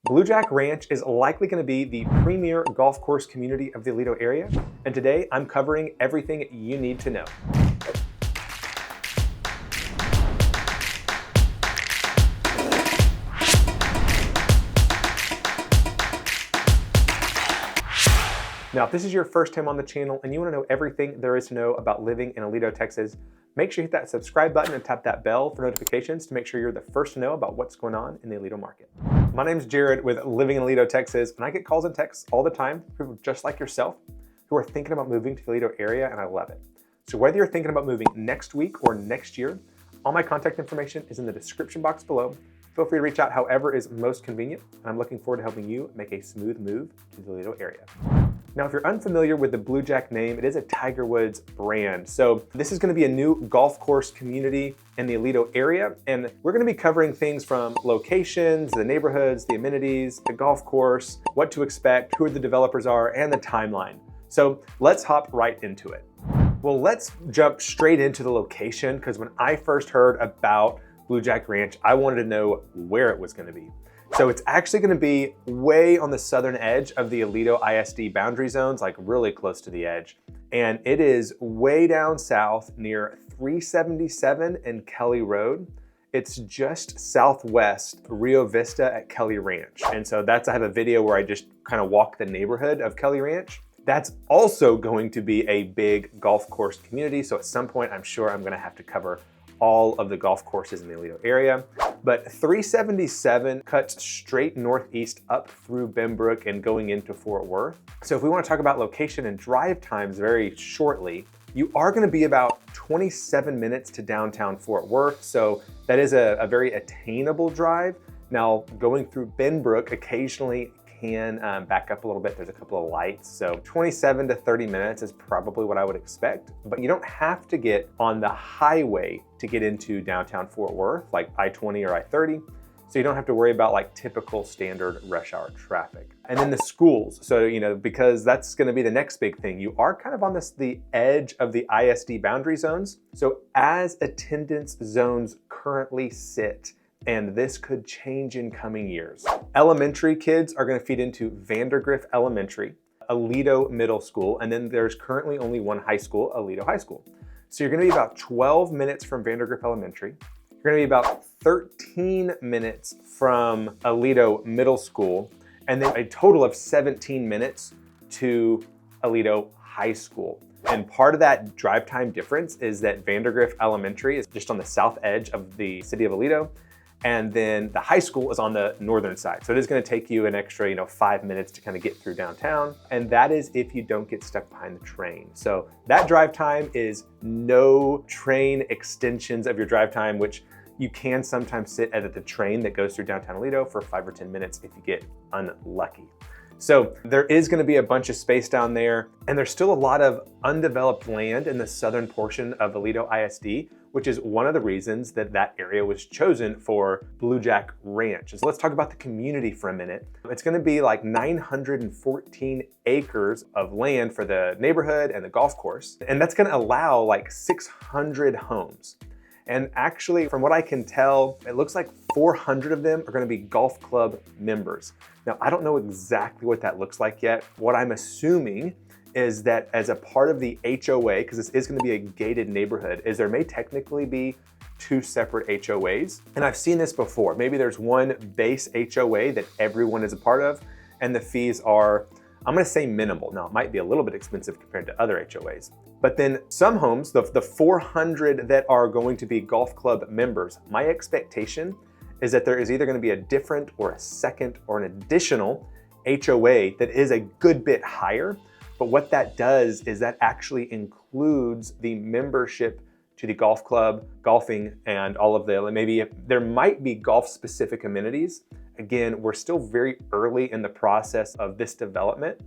BlueJack Ranch is likely going to be the premier golf course community of the Aledo area, and today I'm covering everything you need to know. Now, if this is your first time on the channel and you want to know everything there is to know about living in Aledo, Texas, make sure you hit that subscribe button and tap that bell for notifications to make sure you're the first to know about what's going on in the Aledo market. My name is Jared with Living in Aledo, Texas, and I get calls and texts all the time from people just like yourself who are thinking about moving to the Aledo area, and I love it. So whether you're thinking about moving next week or next year, all my contact information is in the description box below. Feel free to reach out however is most convenient, and I'm looking forward to helping you make a smooth move to the Aledo area. Now, if you're unfamiliar with the BlueJack name, it is a Tiger Woods brand. So this is going to be a new golf course community in the Aledo area. And we're going to be covering things from locations, the neighborhoods, the amenities, the golf course, what to expect, who the developers are, and the timeline. So let's hop right into it. Well, let's jump straight into the location, because when I first heard about BlueJack Ranch, I wanted to know where it was going to be. So it's actually going to be way on the southern edge of the Aledo ISD boundary zones, like really close to the edge. And it is way down south near 377 and Kelly Road. It's just southwest Rio Vista at Kelly Ranch. And so I have a video where I just kind of walk the neighborhood of Kelly Ranch. That's also going to be a big golf course community. So at some point, I'm sure I'm going to have to cover all of the golf courses in the Aledo area. But 377 cuts straight northeast up through Benbrook and going into Fort Worth. So if we want to talk about location and drive times very shortly, you are going to be about 27 minutes to downtown Fort Worth. So that is a very attainable drive. Now, going through Benbrook occasionally can back up a little bit. There's a couple of lights. So 27 to 30 minutes is probably what I would expect, but you don't have to get on the highway to get into downtown Fort Worth, like I-20 or I-30. So you don't have to worry about like typical standard rush hour traffic. And then the schools. So, because that's gonna be the next big thing. You are kind of on the edge of the ISD boundary zones. So as attendance zones currently sit, and this could change in coming years. Elementary kids are going to feed into Vandergrift Elementary, Aledo Middle School, and then there's currently only one high school, Aledo High School. So you're going to be about 12 minutes from Vandergrift Elementary. You're going to be about 13 minutes from Aledo Middle School, and then a total of 17 minutes to Aledo High School. And part of that drive time difference is that Vandergrift Elementary is just on the south edge of the city of Aledo, and then the high school is on the northern side. So it is going to take you an extra, 5 minutes to kind of get through downtown. And that is if you don't get stuck behind the train. So that drive time is no train extensions of your drive time, which you can sometimes sit at the train that goes through downtown Aledo for 5 or 10 minutes if you get unlucky. So there is going to be a bunch of space down there, and there's still a lot of undeveloped land in the southern portion of Aledo ISD, which is one of the reasons that area was chosen for BlueJack Ranch. So let's talk about the community for a minute. It's going to be like 914 acres of land for the neighborhood and the golf course, and that's going to allow like 600 homes. And actually, from what I can tell, it looks like 400 of them are going to be golf club members. Now, I don't know exactly what that looks like yet. What I'm assuming is that as a part of the HOA, because this is going to be a gated neighborhood, is there may technically be 2 separate HOAs. And I've seen this before. Maybe there's one base HOA that everyone is a part of, and the fees are, I'm going to say minimal. Now, it might be a little bit expensive compared to other HOAs. But then some homes, the 400 that are going to be golf club members, my expectation is that there is either going to be a different or a second or an additional HOA that is a good bit higher. But what that does is that actually includes the membership to the golf club, golfing, and all of there might be golf specific amenities. Again, we're still very early in the process of this development.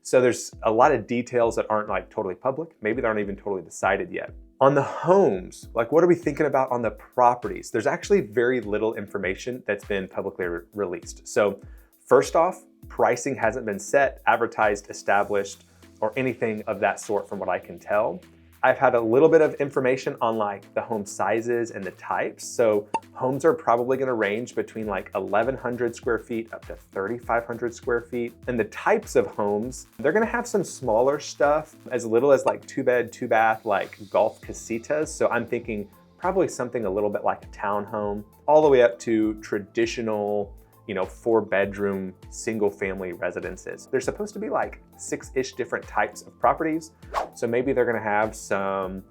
So there's a lot of details that aren't like totally public. Maybe they aren't even totally decided yet. On the homes, like what are we thinking about on the properties? There's actually very little information that's been publicly released. So first off, pricing hasn't been set, advertised, established, or anything of that sort from what I can tell. I've had a little bit of information on like the home sizes and the types. So homes are probably gonna range between like 1,100 square feet up to 3,500 square feet. And the types of homes, they're gonna have some smaller stuff, as little as like 2-bed, 2-bath, like golf casitas. So I'm thinking probably something a little bit like a townhome, all the way up to traditional, 4-bedroom single family residences. There's supposed to be like 6-ish different types of properties. So maybe they're gonna have some,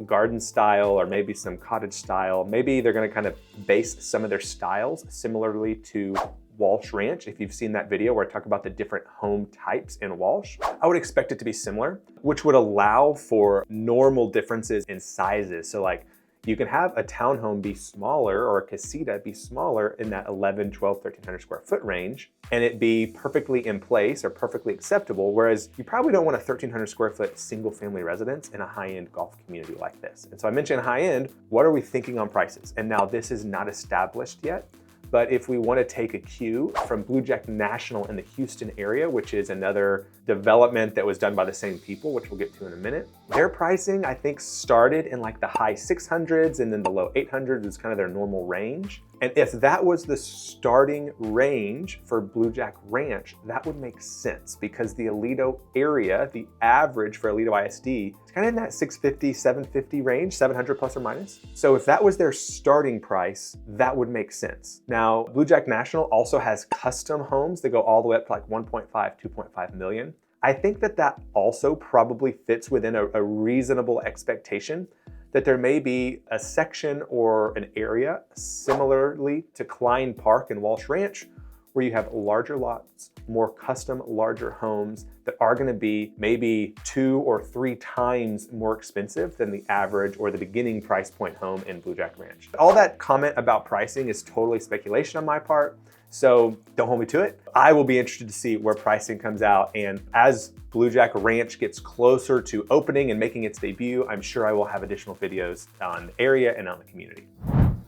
garden style, or maybe some cottage style. Maybe they're gonna kind of base some of their styles similarly to Walsh Ranch. If you've seen that video where I talk about the different home types in Walsh, I would expect it to be similar, which would allow for normal differences in sizes. So like, you can have a townhome be smaller, or a casita be smaller in that 11, 12, 1,300 square foot range, and it be perfectly in place or perfectly acceptable. Whereas you probably don't want a 1,300 square foot single family residence in a high-end golf community like this. And so I mentioned high-end, what are we thinking on prices? And now this is not established yet, but if we want to take a cue from BlueJack National in the Houston area, which is another development that was done by the same people, which we'll get to in a minute, their pricing, I think, started in like the high 600s, and then the low 800s is kind of their normal range. And if that was the starting range for BlueJack Ranch, that would make sense, because the Aledo area, the average for Aledo ISD, is kind of in that 650, 750 range, 700 plus or minus. So if that was their starting price, that would make sense. Now, BlueJack National also has custom homes that go all the way up to like 1.5, 2.5 million. I think that also probably fits within a reasonable expectation that there may be a section or an area similarly to Klein Park and Walsh Ranch, where you have larger lots, more custom, larger homes that are gonna be maybe 2 or 3 times more expensive than the average or the beginning price point home in BlueJack Ranch. All that comment about pricing is totally speculation on my part, so don't hold me to it. I will be interested to see where pricing comes out, and as BlueJack Ranch gets closer to opening and making its debut, I'm sure I will have additional videos on the area and on the community.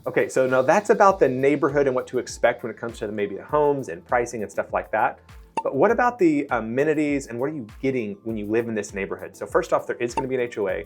Okay, so now that's about the neighborhood and what to expect when it comes to maybe the homes and pricing and stuff like that. But what about the amenities, and what are you getting when you live in this neighborhood? So first off, there is gonna be an HOA.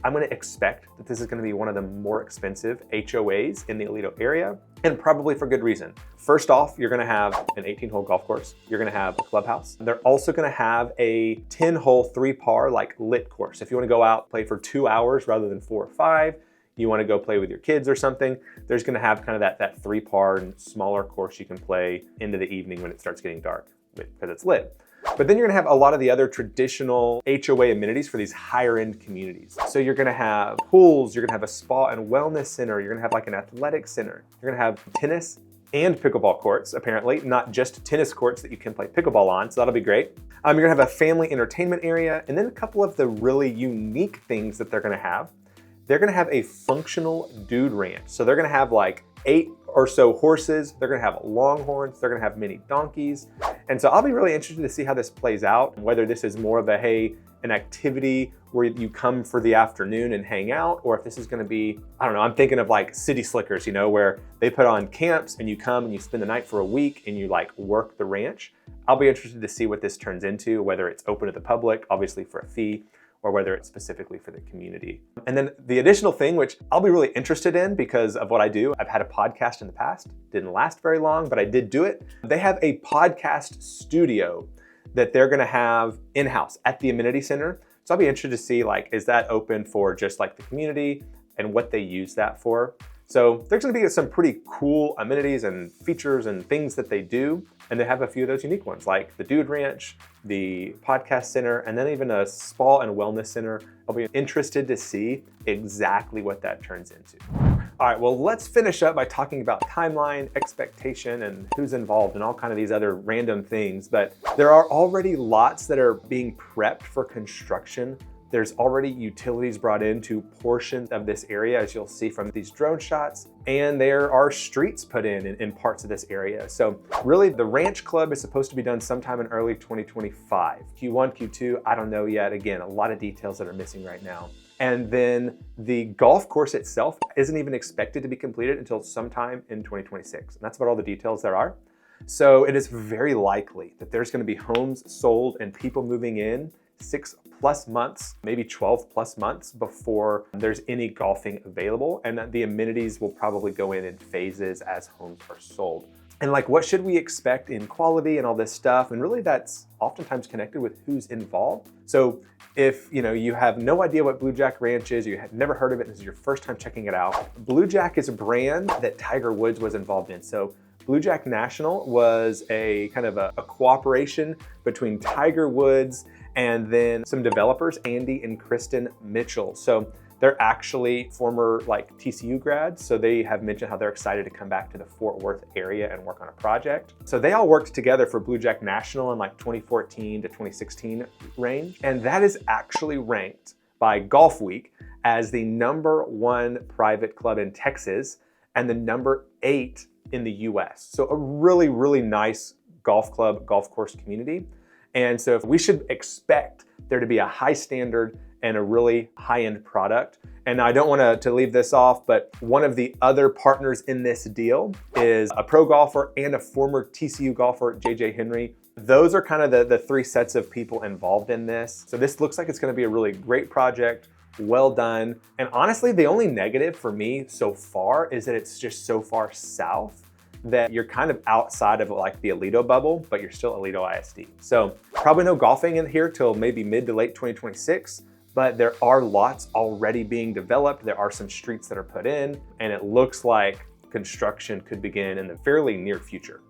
I'm gonna expect that this is gonna be one of the more expensive HOAs in the Aledo area, and probably for good reason. First off, you're gonna have an 18-hole golf course. You're gonna have a clubhouse. They're also gonna have a 10-hole 3-par like lit course. If you wanna go out, play for 2 hours rather than 4 or 5, you wanna go play with your kids or something, there's gonna have kind of that 3-par and smaller course you can play into the evening when it starts getting dark, because it's lit. But then you're gonna have a lot of the other traditional HOA amenities for these higher end communities. So you're gonna have pools, you're gonna have a spa and wellness center, you're gonna have like an athletic center, you're gonna have tennis and pickleball courts, apparently, not just tennis courts that you can play pickleball on, so that'll be great. You're gonna have a family entertainment area, and then a couple of the really unique things that they're gonna have. They're gonna have a functional dude ranch. So they're gonna have like 8 or so horses, they're gonna have longhorns, they're gonna have mini donkeys. And so I'll be really interested to see how this plays out, whether this is more of an activity where you come for the afternoon and hang out, or if this is gonna be, I don't know, I'm thinking of like City Slickers, where they put on camps and you come and you spend the night for a week and you like work the ranch. I'll be interested to see what this turns into, whether it's open to the public, obviously for a fee, or whether it's specifically for the community. And then the additional thing, which I'll be really interested in because of what I do, I've had a podcast in the past, didn't last very long, but I did do it. They have a podcast studio that they're gonna have in-house at the amenity center. So I'll be interested to see, like, is that open for just like the community and what they use that for? So there's gonna be some pretty cool amenities and features and things that they do. And they have a few of those unique ones, like the Dude Ranch, the podcast center, and then even a spa and wellness center. I'll be interested to see exactly what that turns into. All right, well, let's finish up by talking about timeline, expectation, and who's involved and all kind of these other random things. But there are already lots that are being prepped for construction. There's already utilities brought into portions of this area, as you'll see from these drone shots, and there are streets put in parts of this area. So really the ranch club is supposed to be done sometime in early 2025. Q1, Q2, I don't know yet. Again, a lot of details that are missing right now. And then the golf course itself isn't even expected to be completed until sometime in 2026. And that's about all the details there are. So it is very likely that there's gonna be homes sold and people moving in 6+ months, maybe 12+ months before there's any golfing available, and that the amenities will probably go in phases as homes are sold. And like, what should we expect in quality and all this stuff? And really that's oftentimes connected with who's involved. So if you have no idea what BlueJack Ranch is, you have never heard of it, this is your first time checking it out, BlueJack is a brand that Tiger Woods was involved in. So BlueJack National was a kind of a cooperation between Tiger Woods and then some developers, Andy and Kristen Mitchell. So they're actually former TCU grads. So they have mentioned how they're excited to come back to the Fort Worth area and work on a project. So they all worked together for BlueJack National in 2014 to 2016 range. And that is actually ranked by Golf Week as the #1 private club in Texas and the #8 in the US. So a really, really nice golf club, golf course community. And so we should expect there to be a high standard and a really high-end product. And I don't want to leave this off, but one of the other partners in this deal is a pro golfer and a former TCU golfer, JJ Henry. Those are kind of the 3 sets of people involved in this. So this looks like it's going to be a really great project, well done. And honestly, the only negative for me so far is that it's just so far south that you're kind of outside of the Aledo bubble, but you're still Aledo ISD. So probably no golfing in here till maybe mid to late 2026. But there are lots already being developed. There are some streets that are put in, and it looks like construction could begin in the fairly near future.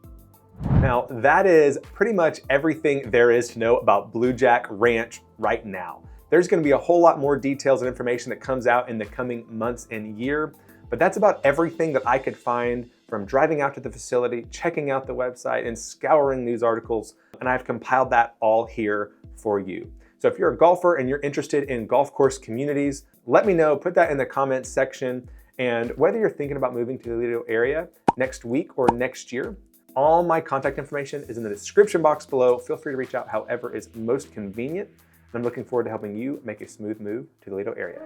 Now, that is pretty much everything there is to know about BlueJack Ranch right now. There's gonna be a whole lot more details and information that comes out in the coming months and year, but that's about everything that I could find from driving out to the facility, checking out the website, and scouring news articles, and I've compiled that all here for you. So if you're a golfer and you're interested in golf course communities, let me know, put that in the comments section. And whether you're thinking about moving to the Aledo area next week or next year, all my contact information is in the description box below. Feel free to reach out however is most convenient. I'm looking forward to helping you make a smooth move to the Aledo area.